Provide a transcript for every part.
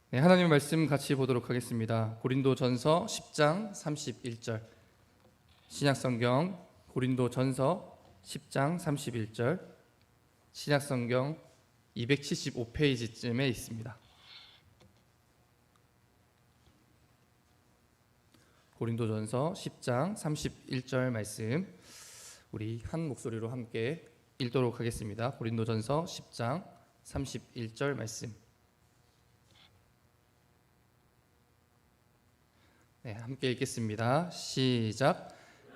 네, 하나님 말씀 같이 보도록 하겠습니다. 고린도전서 10장 31절. 신약성경 고린도전서 10장 31절. 신약성경 275페이지쯤에 있습니다. 고린도전서 10장 31절 말씀 우리 한 목소리로 함께 읽도록 하겠습니다. 고린도전서 10장 31절 말씀. 네, 함께 읽겠습니다. 시작.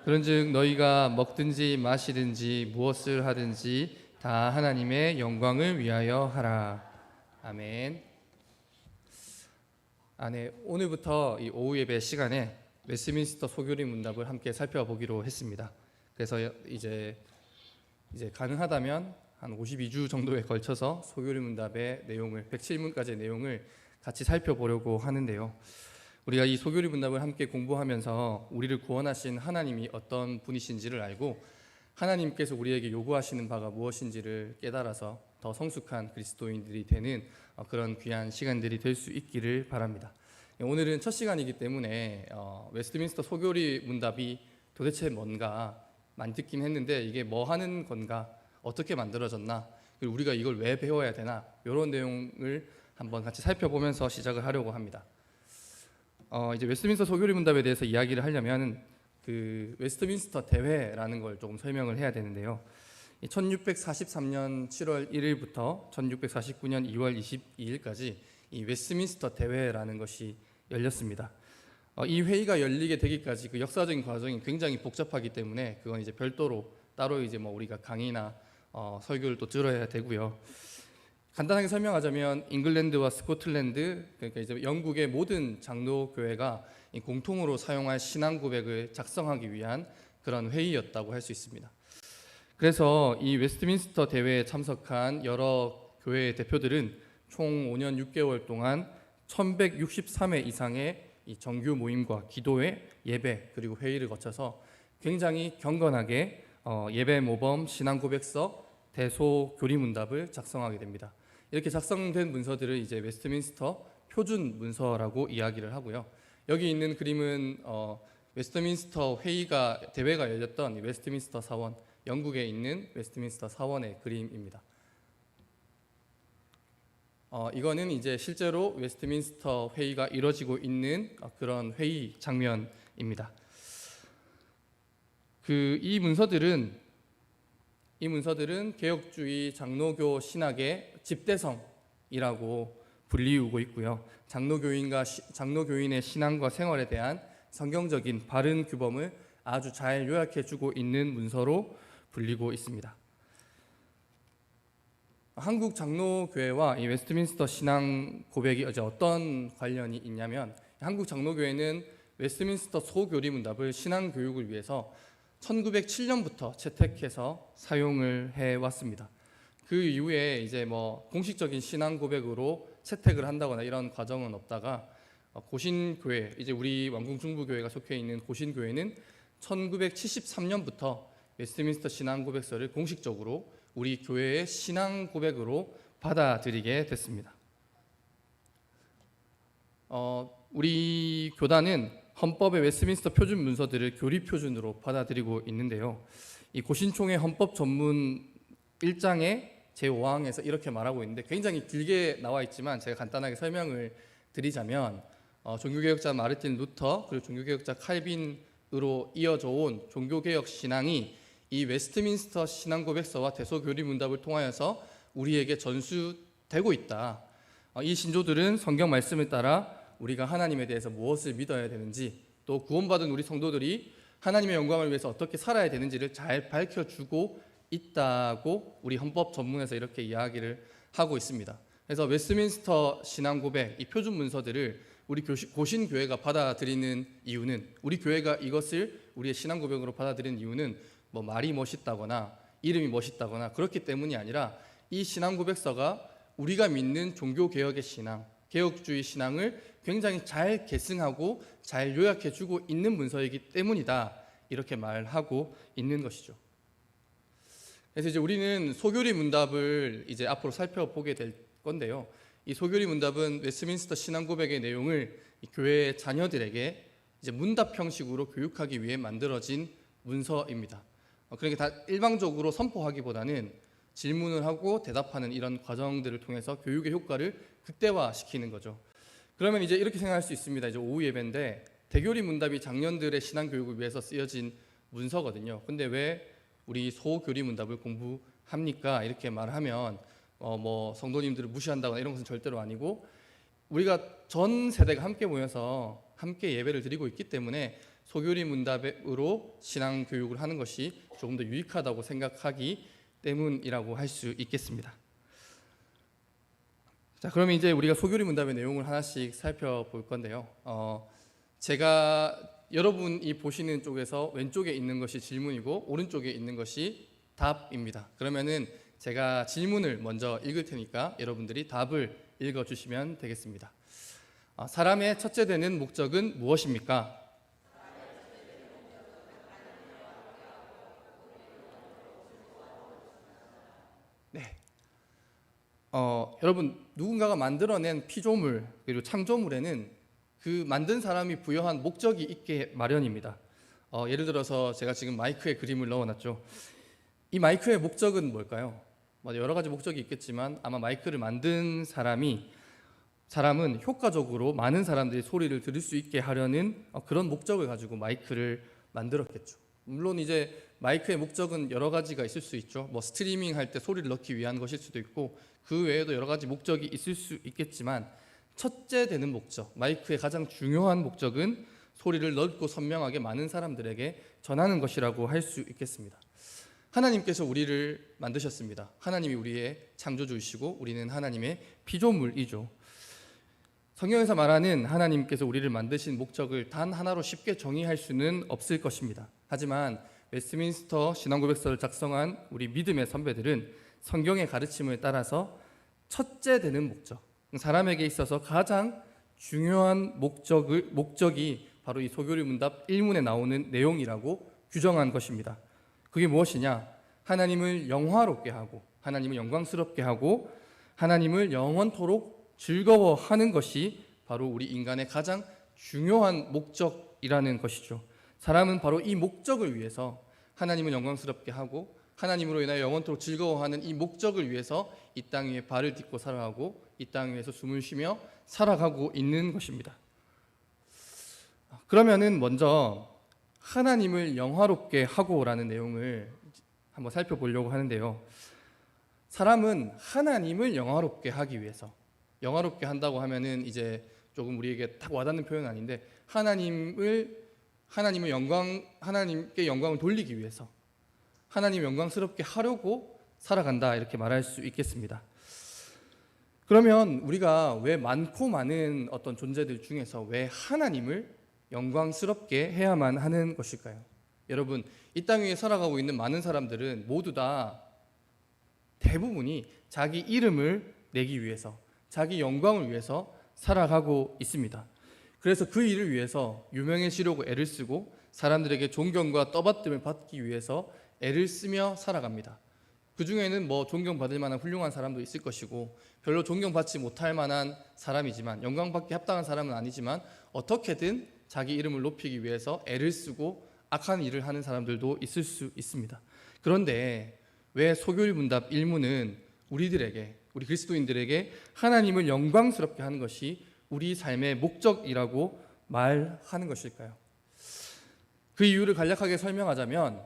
그런즉 너희가 먹든지 마시든지 무엇을 하든지 다 하나님의 영광을 위하여 하라. 아멘. 오늘부터 이 오후 예배 시간에 웨스트민스터 소교리 문답을 함께 살펴보기로 했습니다. 그래서 이제 가능하다면 한 52주 정도에 걸쳐서 소교리 문답의 내용을 107문까지의 내용을 같이 살펴보려고 하는데요. 우리가 이 소교리 문답을 함께 공부하면서 우리를 구원하신 하나님이 어떤 분이신지를 알고 하나님께서 우리에게 요구하시는 바가 무엇인지를 깨달아서 더 성숙한 그리스도인들이 되는 그런 귀한 시간들이 될 수 있기를 바랍니다. 오늘은 첫 시간이기 때문에 웨스트민스터 소교리 문답이 도대체 뭔가 많이 듣긴 했는데 이게 뭐 하는 건가, 어떻게 만들어졌나, 그리고 우리가 이걸 왜 배워야 되나, 이런 내용을 한번 같이 살펴보면서 시작을 하려고 합니다. 이제 웨스트민스터 소교리 문답에 대해서 이야기를 하려면 그 웨스트민스터 대회라는 걸 조금 설명을 해야 되는데요. 1643년 7월 1일부터 1649년 2월 22일까지 이 웨스트민스터 대회라는 것이 열렸습니다. 이 회의가 열리게 되기까지 그 역사적인 과정이 굉장히 복잡하기 때문에 그건 이제 별도로 따로 이제 뭐 우리가 강의나 설교를 또 들어야 되고요. 간단하게 설명하자면 잉글랜드와 스코틀랜드, 그러니까 이제 영국의 모든 장로 교회가 공통으로 사용할 신앙 고백을 작성하기 위한 그런 회의였다고 할 수 있습니다. 그래서 이 웨스트민스터 대회에 참석한 여러 교회의 대표들은 총 5년 6개월 동안 1163회 이상의 이 정규 모임과 기도회, 예배, 그리고 회의를 거쳐서 굉장히 경건하게 예배 모범 신앙 고백서 대소 교리 문답을 작성하게 됩니다. 이렇게 작성된 문서들을 이제 웨스트민스터 표준 문서라고 이야기를 하고요. 여기 있는 그림은 웨스트민스터 대회가 열렸던 웨스트민스터 사원, 영국에 있는 웨스트민스터 사원의 그림입니다. 이거는 이제 실제로 웨스트민스터 회의가 이루어지고 있는 그런 회의 장면입니다. 이 문서들은 개혁주의 장로교 신학의 집대성이라고 불리우고 있고요. 장로교인의 신앙과 생활에 대한 성경적인 바른 규범을 아주 잘 요약해주고 있는 문서로 불리고 있습니다. 한국 장로교회와 이 웨스트민스터 신앙 고백이 어떤 관련이 있냐면, 한국 장로교회는 웨스트민스터 소교리 문답을 신앙 교육을 위해서 1907년부터 채택해서 사용을 해왔습니다. 그 이후에 이제 뭐 공식적인 신앙 고백으로 채택을 한다거나 이런 과정은 없다가 고신교회, 이제 우리 왕궁중부교회가 속해 있는 고신교회는 1973년부터 웨스트민스터 신앙 고백서를 공식적으로 우리 교회의 신앙 고백으로 받아들이게 됐습니다. 우리 교단은 헌법의 웨스트민스터 표준 문서들을 교리 표준으로 받아들이고 있는데요. 이 고신총회 헌법 전문 1장의 제5항에서 이렇게 말하고 있는데 굉장히 길게 나와 있지만 제가 간단하게 설명을 드리자면 종교개혁자 마르틴 루터 그리고 종교개혁자 칼빈으로 이어져 온 종교개혁 신앙이 이 웨스트민스터 신앙고백서와 대소교리 문답을 통하여서 우리에게 전수되고 있다. 이 신조들은 성경 말씀을 따라 우리가 하나님에 대해서 무엇을 믿어야 되는지, 또 구원받은 우리 성도들이 하나님의 영광을 위해서 어떻게 살아야 되는지를 잘 밝혀주고 있다고 우리 헌법 전문에서 이렇게 이야기를 하고 있습니다. 그래서 웨스트민스터 신앙고백, 이 표준 문서들을 우리 고신교회가 받아들이는 이유는, 우리 교회가 이것을 우리의 신앙고백으로 받아들이는 이유는 뭐 말이 멋있다거나 이름이 멋있다거나 그렇기 때문이 아니라 이 신앙고백서가 우리가 믿는 종교개혁의 신앙, 개혁주의 신앙을 굉장히 잘 계승하고 잘 요약해주고 있는 문서이기 때문이다, 이렇게 말하고 있는 것이죠. 그래서 이제 우리는 소교리 문답을 이제 앞으로 살펴보게 될 건데요. 이 소교리 문답은 웨스민스터 신앙 고백의 내용을 이 교회의 자녀들에게 이제 문답 형식으로 교육하기 위해 만들어진 문서입니다. 그러니까 다 일방적으로 선포하기보다는 질문을 하고 대답하는 이런 과정들을 통해서 교육의 효과를 극대화시키는 거죠. 그러면 이제 이렇게 생각할 수 있습니다. 이제 오후 예배인데 대교리 문답이 장년들의 신앙 교육을 위해서 쓰여진 문서거든요. 근데 왜 우리 소교리 문답을 공부합니까? 이렇게 말하면 뭐 성도님들을 무시한다거나 이런 것은 절대로 아니고, 우리가 전 세대가 함께 모여서 함께 예배를 드리고 있기 때문에 소교리 문답으로 신앙 교육을 하는 것이 조금 더 유익하다고 생각하기 때문이라고 할 수 있겠습니다. 자, 그러면 이제 우리가 소교리 문답의 내용을 하나씩 살펴볼 건데요. 제가 여러분이 보시는 쪽에서 왼쪽에 있는 것이 질문이고 오른쪽에 있는 것이 답입니다. 그러면은 제가 질문을 먼저 읽을 테니까 여러분들이 답을 읽어주시면 되겠습니다. 사람의 첫째 되는 목적은 무엇입니까? 네. 여러분, 누군가가 만들어낸 피조물 그리고 창조물에는 그 만든 사람이 부여한 목적이 있게 마련입니다. 예를 들어서 제가 지금 마이크에 그림을 넣어놨죠. 이 마이크의 목적은 뭘까요? 여러 가지 목적이 있겠지만 아마 마이크를 만든 사람은 효과적으로 많은 사람들이 소리를 들을 수 있게 하려는 그런 목적을 가지고 마이크를 만들었겠죠. 물론 이제 마이크의 목적은 여러 가지가 있을 수 있죠. 스트리밍 할 때 소리를 넣기 위한 것일 수도 있고 그 외에도 여러 가지 목적이 있을 수 있겠지만 첫째 되는 목적, 마이크의 가장 중요한 목적은 소리를 넓고 선명하게 많은 사람들에게 전하는 것이라고 할 수 있겠습니다. 하나님께서 우리를 만드셨습니다. 하나님이 우리의 창조주이시고 우리는 하나님의 피조물이죠. 성경에서 말하는 하나님께서 우리를 만드신 목적을 단 하나로 쉽게 정의할 수는 없을 것입니다. 하지만 웨스민스터 신앙고백서를 작성한 우리 믿음의 선배들은 성경의 가르침을 따라서 첫째 되는 목적, 사람에게 있어서 가장 중요한 목적이 바로 이 소교리 문답 1문에 나오는 내용이라고 규정한 것입니다. 그게 무엇이냐? 하나님을 영화롭게 하고 하나님을 영광스럽게 하고 하나님을 영원토록 즐거워하는 것이 바로 우리 인간의 가장 중요한 목적이라는 것이죠. 사람은 바로 이 목적을 위해서 하나님을 영광스럽게 하고 하나님으로 인하여 영원토록 즐거워하는 이 목적을 위해서 이 땅 위에 발을 딛고 살아가고 이 땅 위에서 숨을 쉬며 살아가고 있는 것입니다. 그러면은 먼저 하나님을 영화롭게 하고라는 내용을 한번 살펴보려고 하는데요. 사람은 하나님을 영화롭게 하기 위해서, 영화롭게 한다고 하면은 이제 조금 우리에게 딱 와닿는 표현은 아닌데 하나님께 영광을 돌리기 위해서 하나님 영광스럽게 하려고 살아간다, 이렇게 말할 수 있겠습니다. 그러면 우리가 왜 많고 많은 어떤 존재들 중에서 왜 하나님을 영광스럽게 해야만 하는 것일까요? 여러분, 이 땅 위에 살아가고 있는 많은 사람들은 모두 다 대부분이 자기 이름을 내기 위해서, 자기 영광을 위해서 살아가고 있습니다. 그래서 그 일을 위해서 유명해지려고 애를 쓰고 사람들에게 존경과 떠받침을 받기 위해서 애를 쓰며 살아갑니다. 그 중에는 존경받을 만한 훌륭한 사람도 있을 것이고 별로 존경받지 못할 만한 사람이지만, 영광받기 합당한 사람은 아니지만 어떻게든 자기 이름을 높이기 위해서 애를 쓰고 악한 일을 하는 사람들도 있을 수 있습니다. 그런데 왜 소교리 문답 1문은 우리 그리스도인들에게 하나님을 영광스럽게 하는 것이 우리 삶의 목적이라고 말하는 것일까요? 그 이유를 간략하게 설명하자면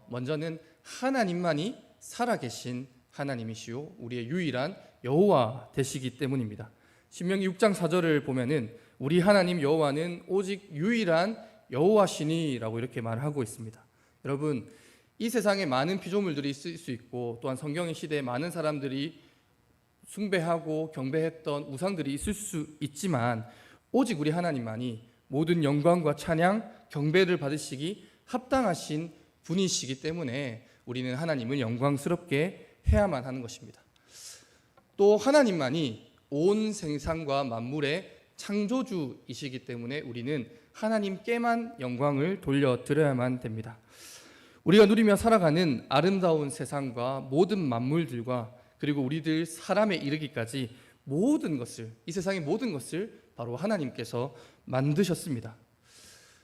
먼저는 하나님만이 살아계신 하나님이시요 우리의 유일한 여호와 되시기 때문입니다. 신명기 6장 4절을 보면은 우리 하나님 여호와는 오직 유일한 여호와시니라고 이렇게 말하고 있습니다. 여러분, 이 세상에 많은 피조물들이 있을 수 있고 또한 성경의 시대에 많은 사람들이 숭배하고 경배했던 우상들이 있을 수 있지만 오직 우리 하나님만이 모든 영광과 찬양, 경배를 받으시기 합당하신 분이시기 때문에 우리는 하나님을 영광스럽게 해야만 하는 것입니다. 또 하나님만이 온 세상과 만물의 창조주이시기 때문에 우리는 하나님께만 영광을 돌려드려야만 됩니다. 우리가 누리며 살아가는 아름다운 세상과 모든 만물들과 그리고 우리들 사람에 이르기까지 모든 것을, 이 세상의 모든 것을 바로 하나님께서 만드셨습니다.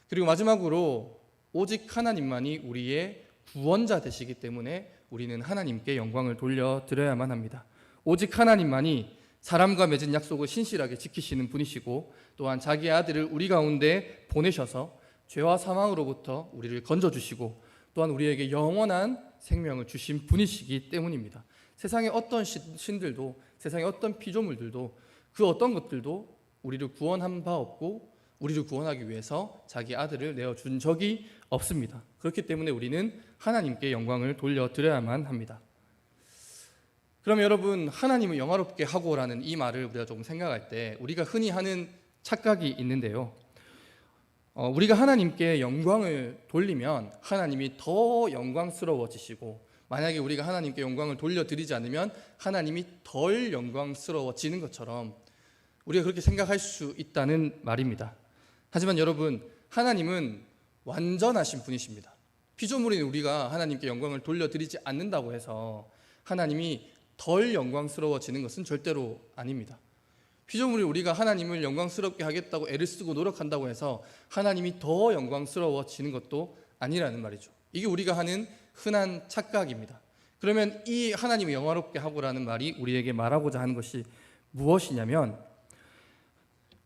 그리고 마지막으로 오직 하나님만이 우리의 구원자 되시기 때문에 우리는 하나님께 영광을 돌려드려야만 합니다. 오직 하나님만이 사람과 맺은 약속을 신실하게 지키시는 분이시고, 또한 자기 아들을 우리 가운데 보내셔서 죄와 사망으로부터 우리를 건져주시고, 또한 우리에게 영원한 생명을 주신 분이시기 때문입니다. 세상의 어떤 신들도, 세상의 어떤 피조물들도, 그 어떤 것들도 우리를 구원한 바 없고 우리를 구원하기 위해서 자기 아들을 내어준 적이 없습니다. 그렇기 때문에 우리는 하나님께 영광을 돌려드려야만 합니다. 그럼 여러분, 하나님을 영화롭게 하고라는 이 말을 우리가 조금 생각할 때 우리가 흔히 하는 착각이 있는데요. 우리가 하나님께 영광을 돌리면 하나님이 더 영광스러워지시고, 만약에 우리가 하나님께 영광을 돌려드리지 않으면 하나님이 덜 영광스러워지는 것처럼 우리가 그렇게 생각할 수 있다는 말입니다. 하지만 여러분, 하나님은 완전하신 분이십니다. 피조물인 우리가 하나님께 영광을 돌려드리지 않는다고 해서 하나님이 덜 영광스러워지는 것은 절대로 아닙니다. 피조물이 우리가 하나님을 영광스럽게 하겠다고 애를 쓰고 노력한다고 해서 하나님이 더 영광스러워지는 것도 아니라는 말이죠. 이게 우리가 하는 흔한 착각입니다. 그러면 이 하나님을 영화롭게 하고라는 말이 우리에게 말하고자 하는 것이 무엇이냐면,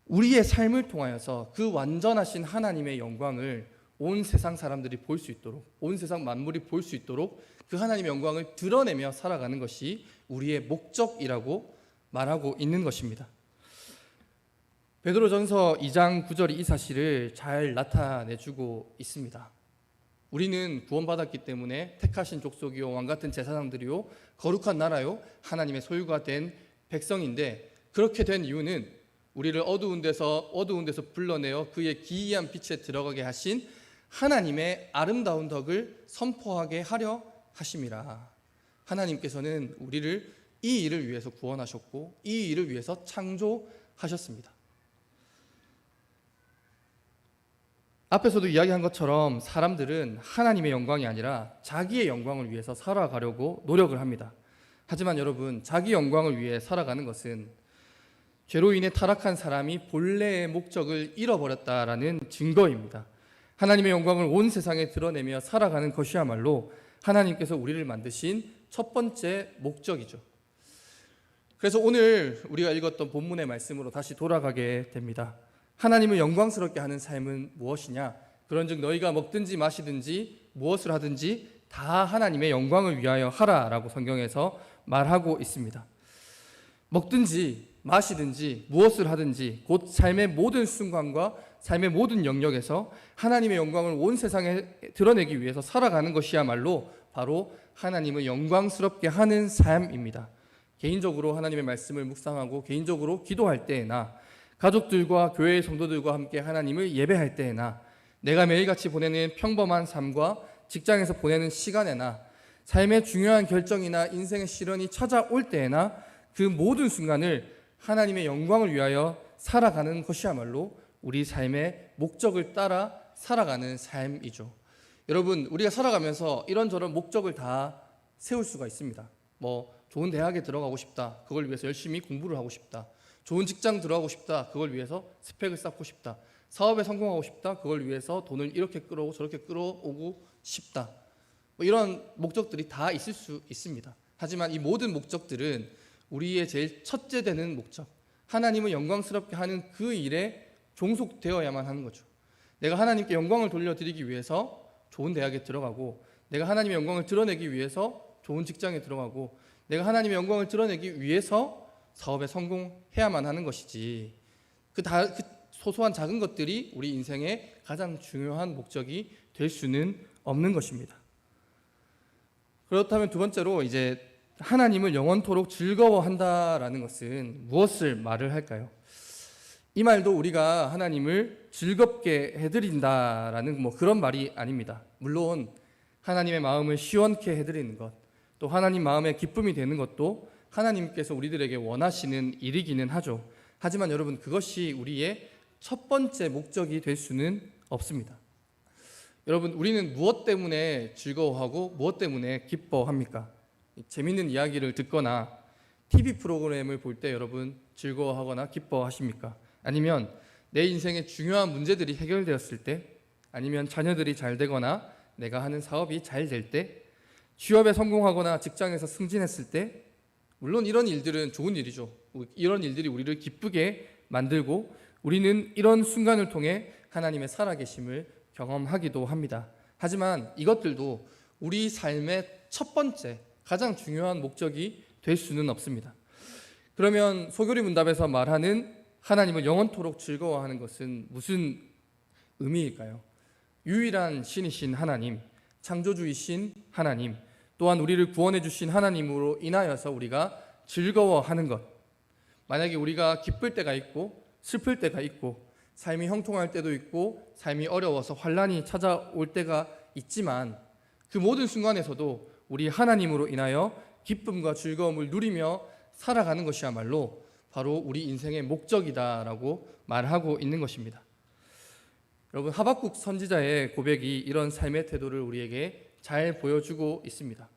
우리의 삶을 통하여서 그 완전하신 하나님의 영광을 온 세상 사람들이 볼 수 있도록, 온 세상 만물이 볼 수 있도록 그 하나님의 영광을 드러내며 살아가는 것이 우리의 목적이라고 말하고 있는 것입니다. 베드로전서 2장 9절이 이 사실을 잘 나타내주고 있습니다. 우리는 구원받았기 때문에 택하신 족속이요 왕같은 제사장들이요 거룩한 나라요 하나님의 소유가 된 백성인데, 그렇게 된 이유는 우리를 어두운 데서 불러내어 그의 기이한 빛에 들어가게 하신 하나님의 아름다운 덕을 선포하게 하려 하심이라. 하나님께서는 우리를 이 일을 위해서 구원하셨고 이 일을 위해서 창조하셨습니다. 앞에서도 이야기한 것처럼 사람들은 하나님의 영광이 아니라 자기의 영광을 위해서 살아가려고 노력을 합니다. 하지만 여러분, 자기 영광을 위해 살아가는 것은 죄로 인해 타락한 사람이 본래의 목적을 잃어버렸다라는 증거입니다. 하나님의 영광을 온 세상에 드러내며 살아가는 것이야말로 하나님께서 우리를 만드신 첫 번째 목적이죠. 그래서 오늘 우리가 읽었던 본문의 말씀으로 다시 돌아가게 됩니다. 하나님을 영광스럽게 하는 삶은 무엇이냐? 그런즉 너희가 먹든지 마시든지 무엇을 하든지 다 하나님의 영광을 위하여 하라라고 성경에서 말하고 있습니다. 먹든지 마시든지 무엇을 하든지 곧 삶의 모든 순간과 삶의 모든 영역에서 하나님의 영광을 온 세상에 드러내기 위해서 살아가는 것이야말로 바로 하나님을 영광스럽게 하는 삶입니다. 개인적으로 하나님의 말씀을 묵상하고 개인적으로 기도할 때에나, 가족들과 교회의 성도들과 함께 하나님을 예배할 때에나, 내가 매일같이 보내는 평범한 삶과 직장에서 보내는 시간에나, 삶의 중요한 결정이나 인생의 시련이 찾아올 때에나 그 모든 순간을 하나님의 영광을 위하여 살아가는 것이야말로 우리 삶의 목적을 따라 살아가는 삶이죠. 여러분, 우리가 살아가면서 이런저런 목적을 다 세울 수가 있습니다. 좋은 대학에 들어가고 싶다, 그걸 위해서 열심히 공부를 하고 싶다. 좋은 직장 들어가고 싶다, 그걸 위해서 스펙을 쌓고 싶다. 사업에 성공하고 싶다, 그걸 위해서 돈을 이렇게 끌어오고 저렇게 끌어오고 싶다. 이런 목적들이 다 있을 수 있습니다. 하지만 이 모든 목적들은 우리의 제일 첫째 되는 목적, 하나님을 영광스럽게 하는 그 일에 종속되어야만 하는 거죠. 내가 하나님께 영광을 돌려드리기 위해서 좋은 대학에 들어가고, 내가 하나님의 영광을 드러내기 위해서 좋은 직장에 들어가고, 내가 하나님의 영광을 드러내기 위해서 사업에 성공해야만 하는 것이지, 그 소소한 작은 것들이 우리 인생의 가장 중요한 목적이 될 수는 없는 것입니다. 그렇다면 두 번째로, 이제 하나님을 영원토록 즐거워한다라는 것은 무엇을 말을 할까요? 이 말도 우리가 하나님을 즐겁게 해드린다라는 그런 말이 아닙니다. 물론 하나님의 마음을 시원케 해드리는 것, 또 하나님 마음에 기쁨이 되는 것도 하나님께서 우리들에게 원하시는 일이기는 하죠. 하지만 여러분, 그것이 우리의 첫 번째 목적이 될 수는 없습니다. 여러분, 우리는 무엇 때문에 즐거워하고 무엇 때문에 기뻐합니까? 재밌는 이야기를 듣거나 TV 프로그램을 볼 때 여러분 즐거워하거나 기뻐하십니까? 아니면 내 인생의 중요한 문제들이 해결되었을 때, 아니면 자녀들이 잘 되거나 내가 하는 사업이 잘 될 때, 취업에 성공하거나 직장에서 승진했을 때, 물론 이런 일들은 좋은 일이죠. 이런 일들이 우리를 기쁘게 만들고 우리는 이런 순간을 통해 하나님의 살아계심을 경험하기도 합니다. 하지만 이것들도 우리 삶의 첫 번째 가장 중요한 목적이 될 수는 없습니다. 그러면 소교리 문답에서 말하는 하나님을 영원토록 즐거워하는 것은 무슨 의미일까요? 유일한 신이신 하나님, 창조주이신 하나님, 또한 우리를 구원해 주신 하나님으로 인하여서 우리가 즐거워하는 것. 만약에 우리가 기쁠 때가 있고 슬플 때가 있고 삶이 형통할 때도 있고 삶이 어려워서 환난이 찾아올 때가 있지만 그 모든 순간에서도 우리 하나님으로 인하여 기쁨과 즐거움을 누리며 살아가는 것이야말로 바로 우리 인생의 목적이다라고 말하고 있는 것입니다. 여러분, 하박국 선지자의 고백이 이런 삶의 태도를 우리에게 잘 보여주고 있습니다.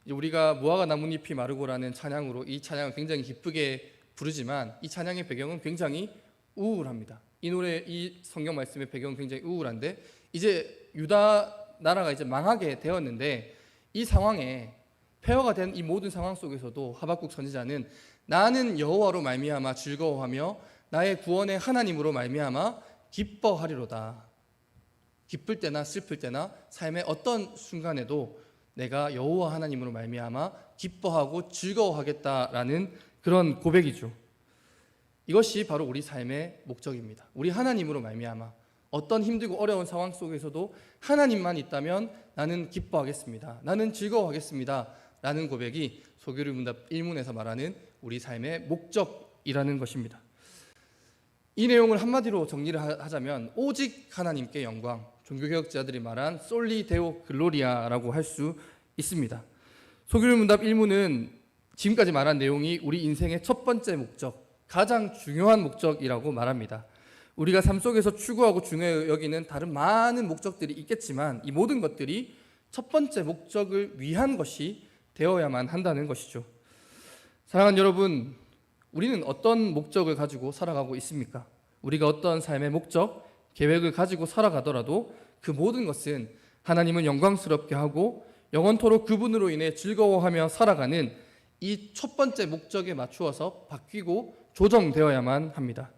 우리가 무화과 나뭇잎이 마르고라는 찬양으로 이 찬양을 굉장히 기쁘게 부르지만 이 찬양의 배경은 굉장히 우울합니다. 이 노래, 이 성경 말씀의 배경은 굉장히 우울한데 이제 유다 나라가 이제 망하게 되었는데 이 상황에 폐허가 된 이 모든 상황 속에서도 하박국 선지자는 나는 여호와로 말미암아 즐거워하며 나의 구원의 하나님으로 말미암아 기뻐하리로다. 기쁠 때나 슬플 때나 삶의 어떤 순간에도 내가 여호와 하나님으로 말미암아 기뻐하고 즐거워하겠다라는 그런 고백이죠. 이것이 바로 우리 삶의 목적입니다. 우리 하나님으로 말미암아 어떤 힘들고 어려운 상황 속에서도 하나님만 있다면 나는 기뻐하겠습니다. 나는 즐거워하겠습니다. 라는 고백이 소교리 문답 1문에서 말하는 우리 삶의 목적이라는 것입니다. 이 내용을 한마디로 정리를 하자면 오직 하나님께 영광, 종교개혁자들이 말한 솔리 데오 글로리아라고 할 수 있습니다. 소교리 문답 1문은 지금까지 말한 내용이 우리 인생의 첫 번째 목적, 가장 중요한 목적이라고 말합니다. 우리가 삶 속에서 추구하고 중요히 여기는 다른 많은 목적들이 있겠지만 이 모든 것들이 첫 번째 목적을 위한 것이 되어야만 한다는 것이죠. 사랑하는 여러분, 우리는 어떤 목적을 가지고 살아가고 있습니까? 우리가 어떤 삶의 목적, 계획을 가지고 살아가더라도 그 모든 것은 하나님을 영광스럽게 하고 영원토록 그분으로 인해 즐거워하며 살아가는 이 첫 번째 목적에 맞추어서 바뀌고 조정되어야만 합니다.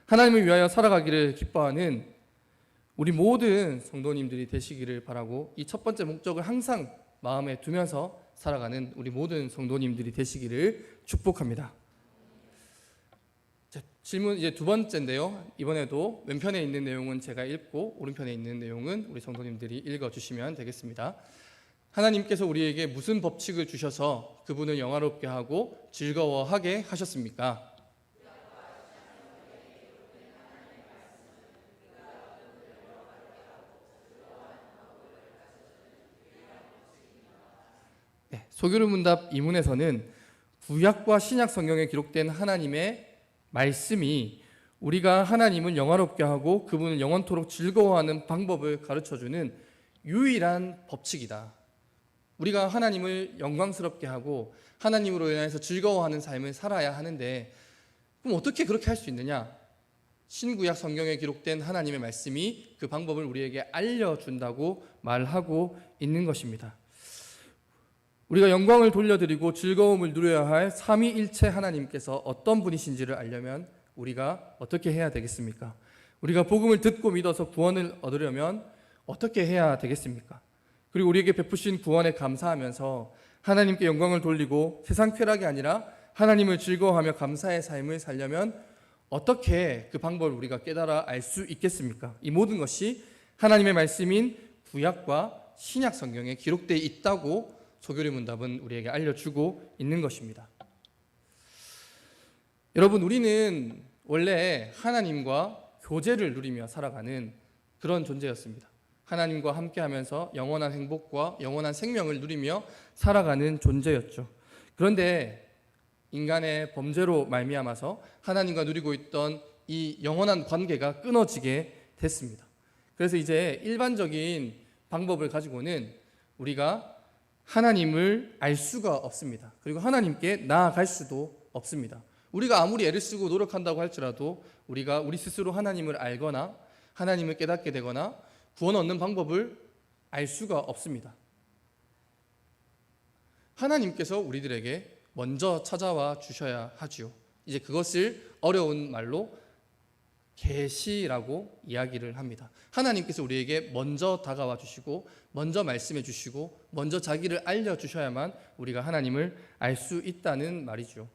하나님을 위하여 살아가기를 기뻐하는 우리 모든 성도님들이 되시기를 바라고 이 첫 번째 목적을 항상 마음에 두면서 살아가는 우리 모든 성도님들이 되시기를 축복합니다. 자, 질문 이제 두 번째인데요. 이번에도 왼편에 있는 내용은 제가 읽고 오른편에 있는 내용은 우리 성도님들이 읽어주시면 되겠습니다. 하나님께서 우리에게 무슨 법칙을 주셔서 그분을 영화롭게 하고 즐거워하게 하셨습니까? 네, 소교리 문답 2문에서는 구약과 신약 성경에 기록된 하나님의 말씀이 우리가 하나님을 영화롭게 하고 그분을 영원토록 즐거워하는 방법을 가르쳐주는 유일한 법칙이다. 우리가 하나님을 영광스럽게 하고 하나님으로 인해서 즐거워하는 삶을 살아야 하는데 그럼 어떻게 그렇게 할 수 있느냐? 신구약 성경에 기록된 하나님의 말씀이 그 방법을 우리에게 알려준다고 말하고 있는 것입니다. 우리가 영광을 돌려드리고 즐거움을 누려야 할 삼위일체 하나님께서 어떤 분이신지를 알려면 우리가 어떻게 해야 되겠습니까? 우리가 복음을 듣고 믿어서 구원을 얻으려면 어떻게 해야 되겠습니까? 그리고 우리에게 베푸신 구원에 감사하면서 하나님께 영광을 돌리고 세상 쾌락이 아니라 하나님을 즐거워하며 감사의 삶을 살려면 어떻게 그 방법을 우리가 깨달아 알 수 있겠습니까? 이 모든 것이 하나님의 말씀인 구약과 신약 성경에 기록되어 있다고 소교리 문답은 우리에게 알려주고 있는 것입니다. 여러분, 우리는 원래 하나님과 교제를 누리며 살아가는 그런 존재였습니다. 하나님과 함께하면서 영원한 행복과 영원한 생명을 누리며 살아가는 존재였죠. 그런데 인간의 범죄로 말미암아서 하나님과 누리고 있던 이 영원한 관계가 끊어지게 됐습니다. 그래서 이제 일반적인 방법을 가지고는 우리가 하나님을 알 수가 없습니다. 그리고 하나님께 나아갈 수도 없습니다. 우리가 아무리 애를 쓰고 노력한다고 할지라도 우리가 우리 스스로 하나님을 알거나 하나님을 깨닫게 되거나 구원 얻는 방법을 알 수가 없습니다. 하나님께서 우리들에게 먼저 찾아와 주셔야 하지요. 이제 그것을 어려운 말로 계시라고 이야기를 합니다. 하나님께서 우리에게 먼저 다가와 주시고 먼저 말씀해 주시고 먼저 자기를 알려 주셔야만 우리가 하나님을 알 수 있다는 말이죠.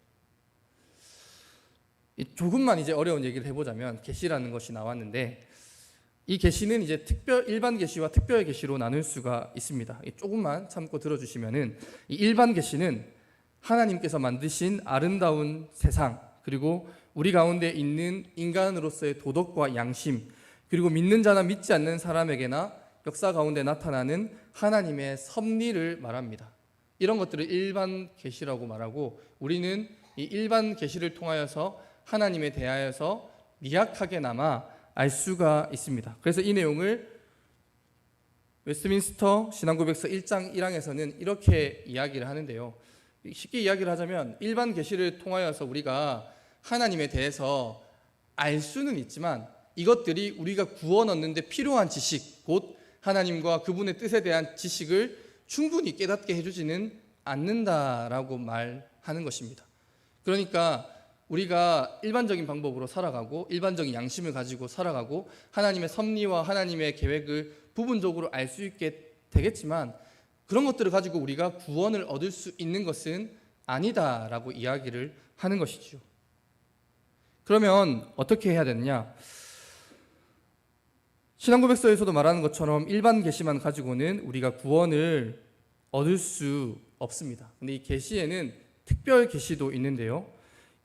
조금만 이제 어려운 얘기를 해보자면 계시라는 것이 나왔는데 이 계시는 이제 일반 계시와 특별 계시로 나눌 수가 있습니다. 조금만 참고 들어주시면은 이 일반 계시는 하나님께서 만드신 아름다운 세상 그리고 우리 가운데 있는 인간으로서의 도덕과 양심 그리고 믿는 자나 믿지 않는 사람에게나 역사 가운데 나타나는 하나님의 섭리를 말합니다. 이런 것들을 일반 계시라고 말하고 우리는 이 일반 계시를 통하여서 하나님에 대하여서 미약하게나마 알 수가 있습니다. 그래서 이 내용을 웨스트민스터 신앙고백서 1장 1항에서는 이렇게 이야기를 하는데요. 쉽게 이야기를 하자면 일반 계시를 통하여서 우리가 하나님에 대해서 알 수는 있지만 이것들이 우리가 구원 얻는 데 필요한 지식, 곧 하나님과 그분의 뜻에 대한 지식을 충분히 깨닫게 해주지는 않는다라고 말하는 것입니다. 그러니까 우리가 일반적인 방법으로 살아가고 일반적인 양심을 가지고 살아가고 하나님의 섭리와 하나님의 계획을 부분적으로 알 수 있게 되겠지만 그런 것들을 가지고 우리가 구원을 얻을 수 있는 것은 아니다라고 이야기를 하는 것이죠. 그러면 어떻게 해야 되느냐? 신앙고백서에서도 말하는 것처럼 일반 계시만 가지고는 우리가 구원을 얻을 수 없습니다. 근데 이 계시에는 특별 계시도 있는데요.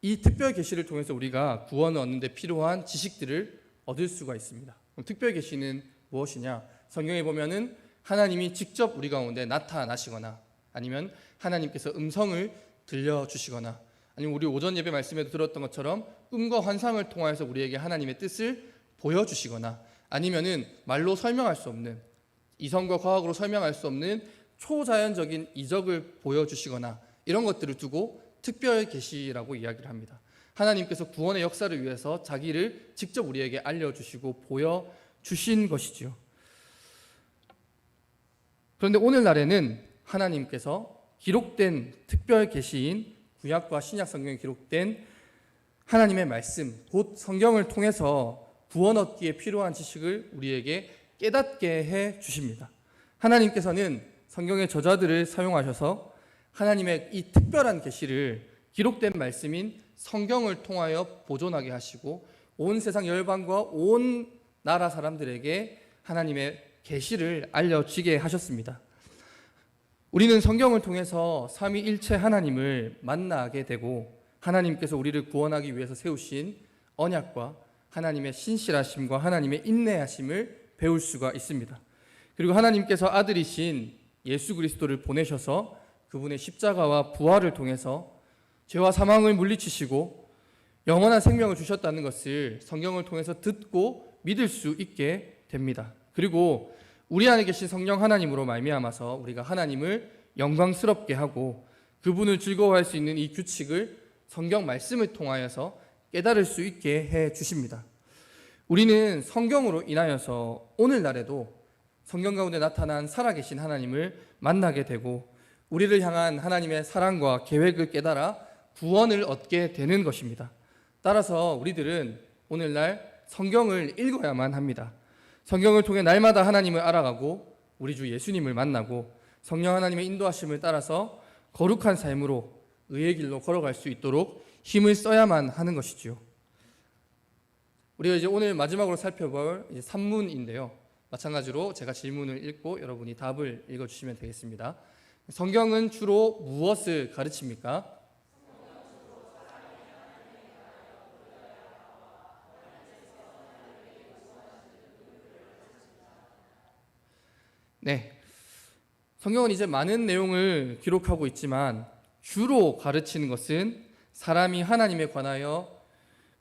이 특별 계시를 통해서 우리가 구원을 얻는 데 필요한 지식들을 얻을 수가 있습니다. 그럼 특별 계시는 무엇이냐? 성경에 보면은 하나님이 직접 우리 가운데 나타나시거나 아니면 하나님께서 음성을 들려주시거나 아니면 우리 오전 예배 말씀에도 들었던 것처럼 꿈과 환상을 통하여서 우리에게 하나님의 뜻을 보여주시거나 아니면은 말로 설명할 수 없는 이성과 과학으로 설명할 수 없는 초자연적인 이적을 보여주시거나 이런 것들을 두고 특별 계시라고 이야기를 합니다. 하나님께서 구원의 역사를 위해서 자기를 직접 우리에게 알려주시고 보여주신 것이지요. 그런데 오늘날에는 하나님께서 기록된 특별 계시인 구약과 신약 성경에 기록된 하나님의 말씀, 곧 성경을 통해서 구원 얻기에 필요한 지식을 우리에게 깨닫게 해 주십니다. 하나님께서는 성경의 저자들을 사용하셔서 하나님의 이 특별한 계시를 기록된 말씀인 성경을 통하여 보존하게 하시고 온 세상 열방과 온 나라 사람들에게 하나님의 계시를 알려주게 하셨습니다. 우리는 성경을 통해서 삼위일체 하나님을 만나게 되고 하나님께서 우리를 구원하기 위해서 세우신 언약과 하나님의 신실하심과 하나님의 인내하심을 배울 수가 있습니다. 그리고 하나님께서 아들이신 예수 그리스도를 보내셔서 그분의 십자가와 부활을 통해서 죄와 사망을 물리치시고 영원한 생명을 주셨다는 것을 성경을 통해서 듣고 믿을 수 있게 됩니다. 그리고 우리 안에 계신 성령 하나님으로 말미암아서 우리가 하나님을 영광스럽게 하고 그분을 즐거워할 수 있는 이 규칙을 성경 말씀을 통하여서 깨달을 수 있게 해 주십니다. 우리는 성경으로 인하여서 오늘날에도 성경 가운데 나타난 살아계신 하나님을 만나게 되고 우리를 향한 하나님의 사랑과 계획을 깨달아 구원을 얻게 되는 것입니다. 따라서 우리들은 오늘날 성경을 읽어야만 합니다. 성경을 통해 날마다 하나님을 알아가고 우리 주 예수님을 만나고 성령 하나님의 인도하심을 따라서 거룩한 삶으로 의의 길로 걸어갈 수 있도록 힘을 써야만 하는 것이지요. 우리가 이제 오늘 마지막으로 살펴볼 이제 산문인데요. 마찬가지로 제가 질문을 읽고 여러분이 답을 읽어주시면 되겠습니다. 성경은 주로 무엇을 가르칩니까? 네, 성경은 이제 많은 내용을 기록하고 있지만 주로 가르치는 것은 사람이 하나님에 관하여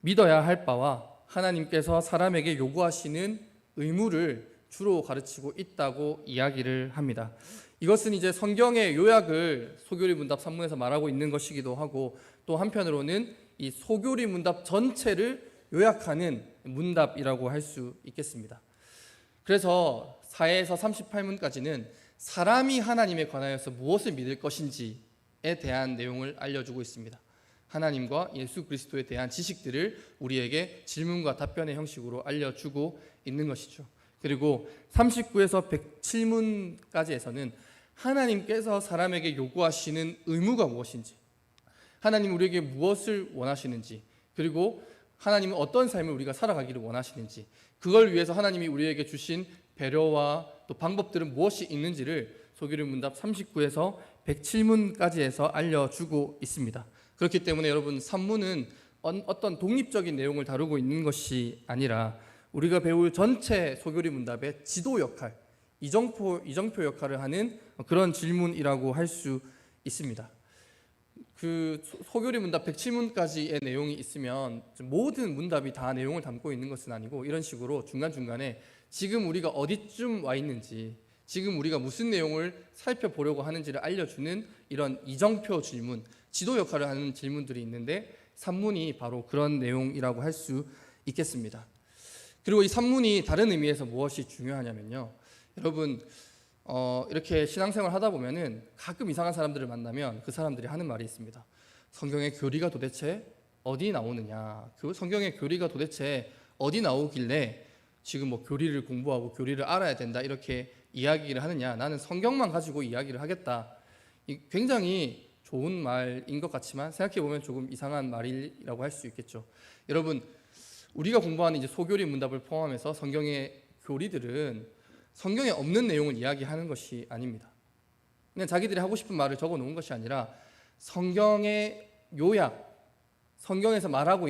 믿어야 할 바와 하나님께서 사람에게 요구하시는 의무를 주로 가르치고 있다고 이야기를 합니다. 이것은 이제 성경의 요약을 소교리 문답 산문에서 말하고 있는 것이기도 하고, 또 한편으로는 이 소교리 문답 전체를 요약하는 문답이라고 할 수 있겠습니다. 그래서 4에서 38문까지는 사람이 하나님에 관하여서 무엇을 믿을 것인지에 대한 내용을 알려주고 있습니다. 하나님과 예수 그리스도에 대한 지식들을 우리에게 질문과 답변의 형식으로 알려주고 있는 것이죠. 그리고 39에서 107문까지에서는 하나님께서 사람에게 요구하시는 의무가 무엇인지, 하나님 우리에게 무엇을 원하시는지, 그리고 하나님은 어떤 삶을 우리가 살아가기를 원하시는지, 그걸 위해서 하나님이 우리에게 주신 배려와 또 방법들은 무엇이 있는지를 소교리 문답 39에서 107문까지에서 알려주고 있습니다. 그렇기 때문에 여러분, 산문은 어떤 독립적인 내용을 다루고 있는 것이 아니라 우리가 배울 전체 소교리 문답의 지도 역할, 이정표 역할을 하는 그런 질문이라고 할 수 있습니다. 그 소교리 문답 107문까지의 내용이 있으면 모든 문답이 다 내용을 담고 있는 것은 아니고, 이런 식으로 중간중간에 지금 우리가 어디쯤 와 있는지, 지금 우리가 무슨 내용을 살펴보려고 하는지를 알려주는 이런 이정표 질문, 지도 역할을 하는 질문들이 있는데, 산문이 바로 그런 내용이라고 할 수 있겠습니다. 그리고 이 산문이 다른 의미에서 무엇이 중요하냐면요, 여러분 이렇게 신앙생활 하다 보면은 가끔 이상한 사람들을 만나면 그 사람들이 하는 말이 있습니다. 성경의 교리가 도대체 어디 나오느냐, 그 성경의 교리가 도대체 어디 나오길래 지금 뭐 교리를 공부하고 교리를 알아야 된다 이렇게 이야기를 하느냐, 나는 성경만 가지고 이야기를 하겠다. 굉장히 좋은 말인 것 같지만 생각해보면 조금 이상한 말이라고 할 수 있겠죠. 여러분, 우리가 공부하는 이제 소교리 문답을 포함해서 성경의 교리들은 성경에 없는 내용을 이야기하는 것이 아닙니다. 그냥 자기들이 하고 싶은 말을 적어 놓은 것이 아니라 성경의 요약, 성경에서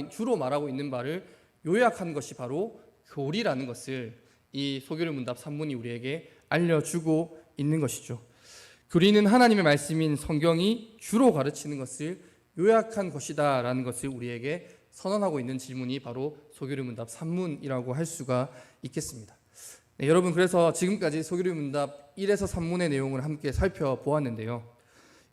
주로 말하고 있는 말을 요약한 것이 바로 교리라는 것을 이 소교리 문답 산문이 우리에게 알려주고 있는 것이죠. 교리는 하나님의 말씀인 성경이 주로 가르치는 것을 요약한 것이다 라는 것을 우리에게 선언하고 있는 질문이 바로 소교리 문답 산문이라고 할 수가 있겠습니다. 네, 여러분, 그래서 지금까지 소교리 문답 1에서 3문의 내용을 함께 살펴보았는데요.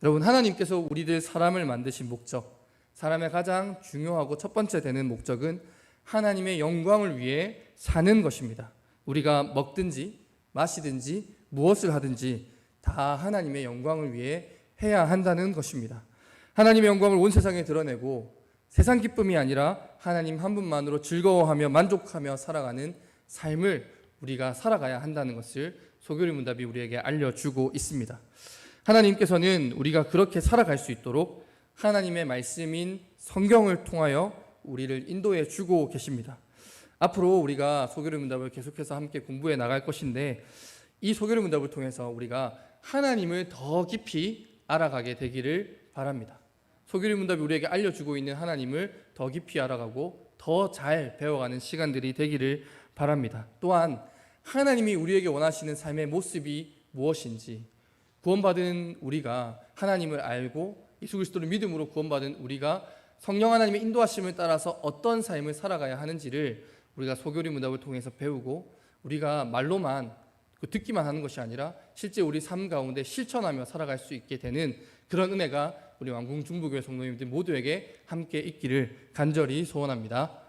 여러분, 하나님께서 우리들 사람을 만드신 목적, 사람의 가장 중요하고 첫 번째 되는 목적은 하나님의 영광을 위해 사는 것입니다. 우리가 먹든지 마시든지 무엇을 하든지 다 하나님의 영광을 위해 해야 한다는 것입니다. 하나님의 영광을 온 세상에 드러내고 세상 기쁨이 아니라 하나님 한 분만으로 즐거워하며 만족하며 살아가는 삶을 우리가 살아가야 한다는 것을 소교리 문답이 우리에게 알려주고 있습니다. 하나님께서는 우리가 그렇게 살아갈 수 있도록 하나님의 말씀인 성경을 통하여 우리를 인도해 주고 계십니다. 앞으로 우리가 소교리 문답을 계속해서 함께 공부해 나갈 것인데, 이 소교리 문답을 통해서 우리가 하나님을 더 깊이 알아가게 되기를 바랍니다. 소교리 문답이 우리에게 알려주고 있는 하나님을 더 깊이 알아가고 더 잘 배워가는 시간들이 되기를 바랍니다. 또한 하나님이 우리에게 원하시는 삶의 모습이 무엇인지, 구원받은 우리가 하나님을 알고 예수 그리스도를 믿음으로 구원받은 우리가 성령 하나님의 인도하심을 따라서 어떤 삶을 살아가야 하는지를 우리가 소교리 문답을 통해서 배우고, 우리가 말로만 듣기만 하는 것이 아니라 실제 우리 삶 가운데 실천하며 살아갈 수 있게 되는 그런 은혜가 우리 왕궁 중부교회 성도님들 모두에게 함께 있기를 간절히 소원합니다.